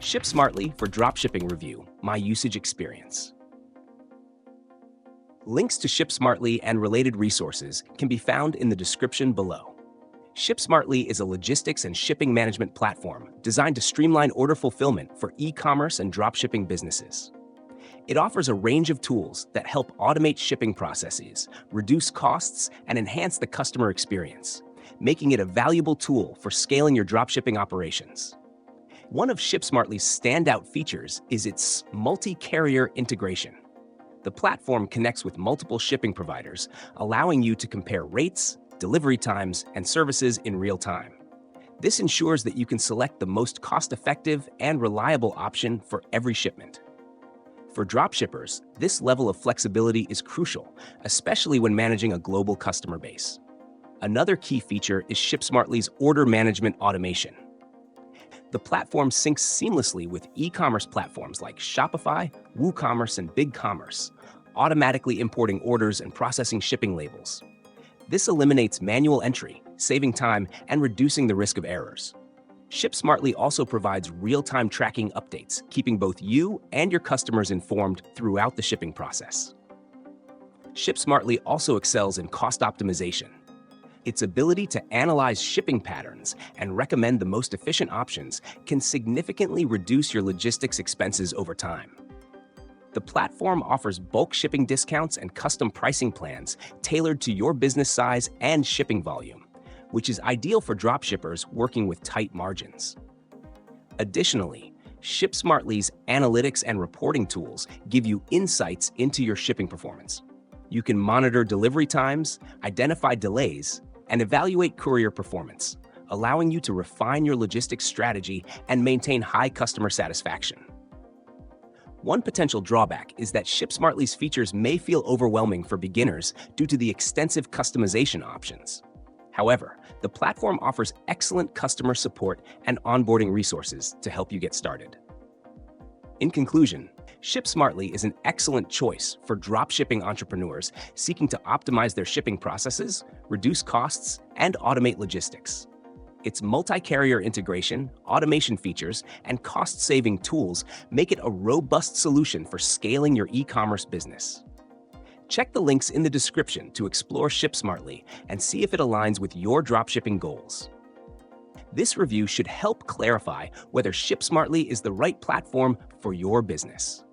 Shipsmartly for Dropshipping Review, My Usage Experience. Links to Shipsmartly and related resources can be found in the description below. Shipsmartly is a logistics and shipping management platform designed to streamline order fulfillment for e-commerce and dropshipping businesses. It offers a range of tools that help automate shipping processes, reduce costs, and enhance the customer experience, making it a valuable tool for scaling your dropshipping operations. One of Shipsmartly's standout features is its multi-carrier integration. The platform connects with multiple shipping providers, allowing you to compare rates, delivery times, and services in real time. This ensures that you can select the most cost-effective and reliable option for every shipment. For dropshippers, this level of flexibility is crucial, especially when managing a global customer base. Another key feature is Shipsmartly's order management automation. The platform syncs seamlessly with e-commerce platforms like Shopify, WooCommerce, and BigCommerce, automatically importing orders and processing shipping labels. This eliminates manual entry, saving time and reducing the risk of errors. Shipsmartly also provides real-time tracking updates, keeping both you and your customers informed throughout the shipping process. Shipsmartly also excels in cost optimization. Its ability to analyze shipping patterns and recommend the most efficient options can significantly reduce your logistics expenses over time. The platform offers bulk shipping discounts and custom pricing plans tailored to your business size and shipping volume, which is ideal for dropshippers working with tight margins. Additionally, Shipsmartly's analytics and reporting tools give you insights into your shipping performance. You can monitor delivery times, identify delays, and evaluate courier performance, allowing you to refine your logistics strategy and maintain high customer satisfaction. One potential drawback is that Shipsmartly's features may feel overwhelming for beginners due to the extensive customization options. However, the platform offers excellent customer support and onboarding resources to help you get started. In conclusion, Shipsmartly is an excellent choice for dropshipping entrepreneurs seeking to optimize their shipping processes, reduce costs, and automate logistics. Its multi-carrier integration, automation features, and cost-saving tools make it a robust solution for scaling your e-commerce business. Check the links in the description to explore Shipsmartly and see if it aligns with your dropshipping goals. This review should help clarify whether Shipsmartly is the right platform for your business.